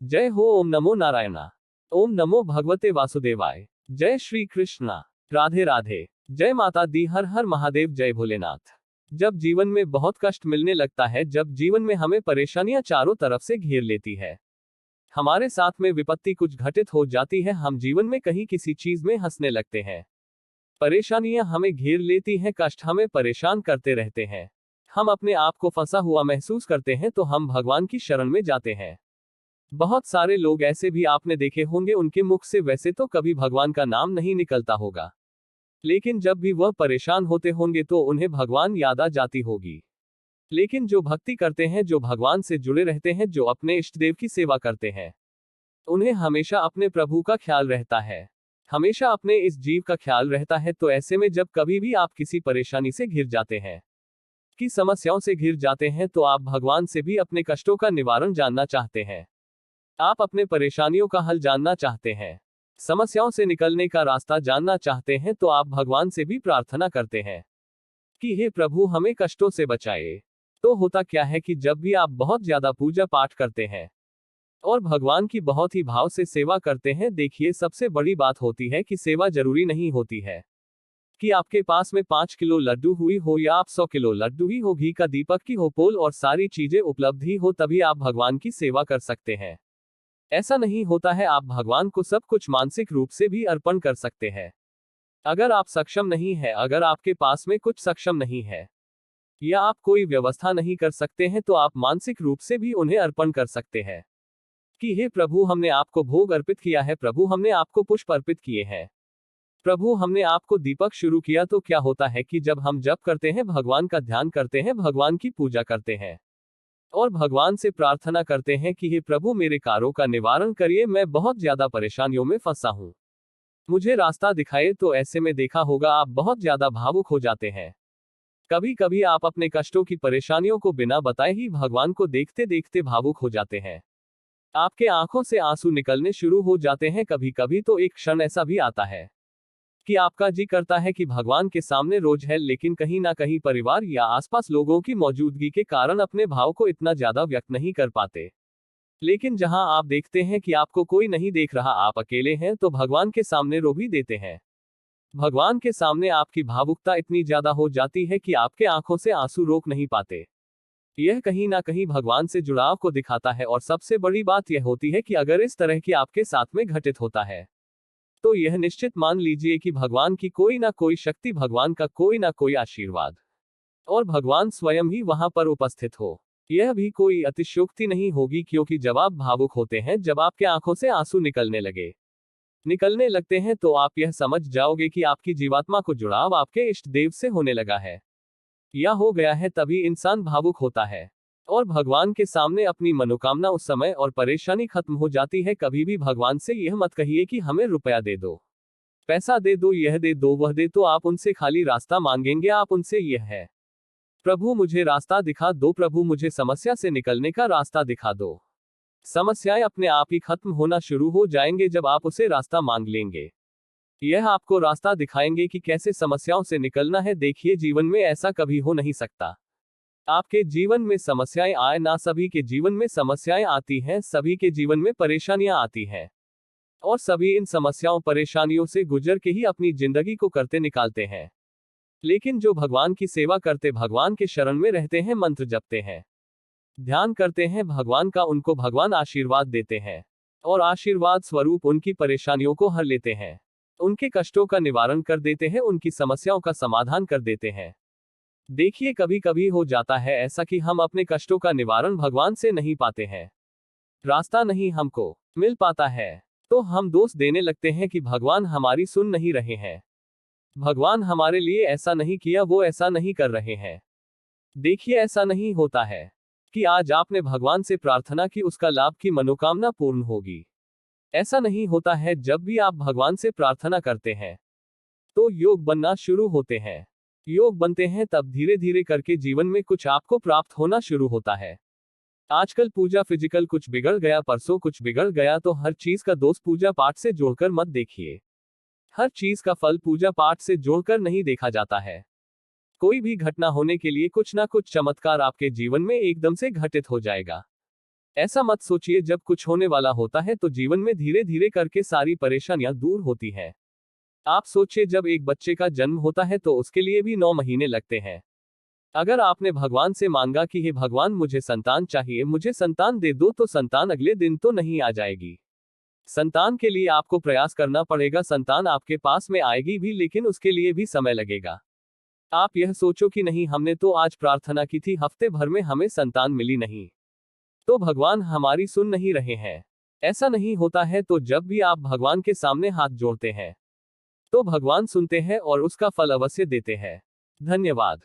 जय हो। ओम नमो नारायणा। ओम नमो भगवते वासुदेवाय। जय श्री कृष्णा। राधे राधे। जय माता दी। हर हर महादेव। जय भोलेनाथ। जब जीवन में बहुत कष्ट मिलने लगता है, जब जीवन में हमें परेशानियां चारों तरफ से घेर लेती है, हमारे साथ में विपत्ति कुछ घटित हो जाती है, हम जीवन में कहीं किसी चीज में हंसने लगते हैं, परेशानियां हमें घेर लेती हैं, कष्ट हमें परेशान करते रहते हैं, हम अपने आप को फंसा हुआ महसूस करते हैं, तो हम भगवान की शरण में जाते हैं। बहुत सारे लोग ऐसे भी आपने देखे होंगे, उनके मुख से वैसे तो कभी भगवान का नाम नहीं निकलता होगा, लेकिन जब भी वह परेशान होते होंगे तो उन्हें भगवान याद आ जाती होगी। लेकिन जो भक्ति करते हैं, जो भगवान से जुड़े रहते हैं, जो अपने इष्ट देव की सेवा करते हैं, उन्हें हमेशा अपने प्रभु का ख्याल रहता है, हमेशा अपने इस जीव का ख्याल रहता है। तो ऐसे में जब कभी भी आप किसी परेशानी से घिर जाते हैं, की समस्याओं से घिर जाते हैं, तो आप भगवान से भी अपने कष्टों का निवारण जानना चाहते हैं, आप अपने परेशानियों का हल जानना चाहते हैं, समस्याओं से निकलने का रास्ता जानना चाहते हैं, तो आप भगवान से भी प्रार्थना करते हैं कि हे प्रभु हमें कष्टों से बचाए। तो होता क्या है कि जब भी आप बहुत ज्यादा पूजा पाठ करते हैं और भगवान की बहुत ही भाव से सेवा करते हैं, देखिए सबसे बड़ी बात होती है कि सेवा जरूरी नहीं होती है कि आपके पास में 5 किलो लड्डू हुई हो या आप 100 किलो लड्डू ही हो, घी का दीपक की हो पोल और सारी चीजें उपलब्ध ही हो, तभी आप भगवान की सेवा कर सकते हैं। ऐसा नहीं होता है, आप भगवान को सब कुछ मानसिक रूप से भी अर्पण कर सकते हैं। अगर आप सक्षम नहीं है, अगर आपके पास में कुछ सक्षम नहीं है या आप कोई व्यवस्था नहीं कर सकते हैं, तो आप मानसिक रूप से भी उन्हें अर्पण कर सकते हैं कि हे प्रभु हमने आपको भोग अर्पित किया है, प्रभु हमने आपको पुष्प अर्पित किए हैं, प्रभु हमने आपको दीपक शुरू किया। तो क्या होता है कि जब हम जप करते हैं, भगवान का ध्यान करते हैं, भगवान की पूजा करते हैं और भगवान से प्रार्थना करते हैं कि हे प्रभु मेरे कार्यों का निवारण करिए, मैं बहुत ज्यादा परेशानियों में फंसा हूं, मुझे रास्ता दिखाए। तो ऐसे में देखा होगा आप बहुत ज्यादा भावुक हो जाते हैं। कभी कभी आप अपने कष्टों की परेशानियों को बिना बताए ही भगवान को देखते देखते भावुक हो जाते हैं, आपके आंखों से आंसू निकलने शुरू हो जाते हैं। कभी कभी तो एक क्षण ऐसा भी आता है कि आपका जी करता है कि भगवान के सामने रोज है, लेकिन कहीं ना कहीं परिवार या आसपास लोगों की मौजूदगी के कारण अपने भाव को इतना ज्यादा व्यक्त नहीं कर पाते। लेकिन जहां आप देखते हैं कि आपको कोई नहीं देख रहा, आप अकेले हैं, तो भगवान के सामने रो भी देते हैं। भगवान के सामने आपकी भावुकता इतनी ज्यादा हो जाती है कि आपके आंखों से आंसू रोक नहीं पाते। यह कहीं ना कहीं भगवान से जुड़ाव को दिखाता है। और सबसे बड़ी बात यह होती है कि अगर इस तरह की आपके साथ में घटित होता है, तो यह निश्चित मान लीजिए कि भगवान की कोई ना कोई शक्ति, भगवान का कोई ना कोई आशीर्वाद और भगवान स्वयं ही वहां पर उपस्थित हो। यह भी कोई अतिशयोक्ति नहीं होगी, क्योंकि जब आप भावुक होते हैं, जब आपके आंखों से आंसू निकलने लगते हैं, तो आप यह समझ जाओगे कि आपकी जीवात्मा को जुड़ाव आपके इष्ट देव से होने लगा है या हो गया है। तभी इंसान भावुक होता है और भगवान के सामने अपनी मनोकामना उस समय और परेशानी खत्म हो जाती है। कभी भी भगवान से यह मत कहिए कि हमें रुपया दे दो, पैसा दे दो, यह दे दो, वह दे। तो आप उनसे खाली रास्ता मांगेंगे, आप उनसे यह है प्रभु मुझे रास्ता दिखा दो, प्रभु मुझे समस्या से निकलने का रास्ता दिखा दो। समस्याएं अपने आप ही खत्म होना शुरू हो जाएंगे जब आप उसे रास्ता मांग लेंगे। यह आपको रास्ता दिखाएंगे कि कैसे समस्याओं से निकलना है। देखिए जीवन में ऐसा कभी हो नहीं सकता आपके जीवन में समस्याएं आए ना, सभी के जीवन में समस्याएं आती हैं, सभी के जीवन में परेशानियां आती हैं और सभी इन समस्याओं परेशानियों से गुजर के ही अपनी जिंदगी को करते निकालते हैं। लेकिन जो भगवान की सेवा करते, भगवान के शरण में रहते हैं, मंत्र जपते हैं, ध्यान करते हैं भगवान का, उनको भगवान आशीर्वाद देते हैं और आशीर्वाद स्वरूप उनकी परेशानियों को हर लेते हैं, उनके कष्टों का निवारण कर देते हैं, उनकी समस्याओं का समाधान कर देते हैं। देखिए कभी कभी हो जाता है ऐसा कि हम अपने कष्टों का निवारण भगवान से नहीं पाते हैं, रास्ता नहीं हमको मिल पाता है, तो हम दोष देने लगते हैं कि भगवान हमारी सुन नहीं रहे हैं, भगवान हमारे लिए ऐसा नहीं किया, वो ऐसा नहीं कर रहे हैं। देखिए ऐसा नहीं होता है कि आज आपने भगवान से प्रार्थना की, उसका लाभ की मनोकामना पूर्ण होगी। ऐसा नहीं होता है। जब भी आप भगवान से प्रार्थना करते हैं, तो योग बनना शुरू होते हैं, योग बनते हैं, तब धीरे धीरे करके जीवन में कुछ आपको प्राप्त होना शुरू होता है। आजकल पूजा फिजिकल कुछ बिगड़ गया, परसों कुछ बिगड़ गया, तो हर चीज का दोष पूजा पाठ से जोड़कर मत देखिए। हर चीज का फल पूजा पाठ से जोड़कर नहीं देखा जाता है। कोई भी घटना होने के लिए कुछ ना कुछ चमत्कार आपके जीवन में एकदम से घटित हो जाएगा। ऐसा मत सोचिए, जब कुछ होने वाला होता है तो जीवन में धीरे धीरे करके सारी परेशानियां दूर होती हैं। आप सोचिए, जब एक बच्चे का जन्म होता है तो उसके लिए भी 9 महीने लगते हैं। अगर आपने भगवान से मांगा कि हे भगवान मुझे संतान चाहिए, मुझे संतान दे दो, तो संतान अगले दिन तो नहीं आ जाएगी। संतान के लिए आपको प्रयास करना पड़ेगा। संतान आपके पास में आएगी भी, लेकिन उसके लिए भी समय लगेगा। आप यह सोचो कि नहीं, हमने तो आज प्रार्थना की थी, हफ्ते भर में हमें संतान मिली नहीं, तो भगवान हमारी सुन नहीं रहे हैं। ऐसा नहीं होता है। तो जब भी आप भगवान के सामने हाथ जोड़ते हैं तो भगवान सुनते हैं और उसका फल अवश्य देते हैं। धन्यवाद।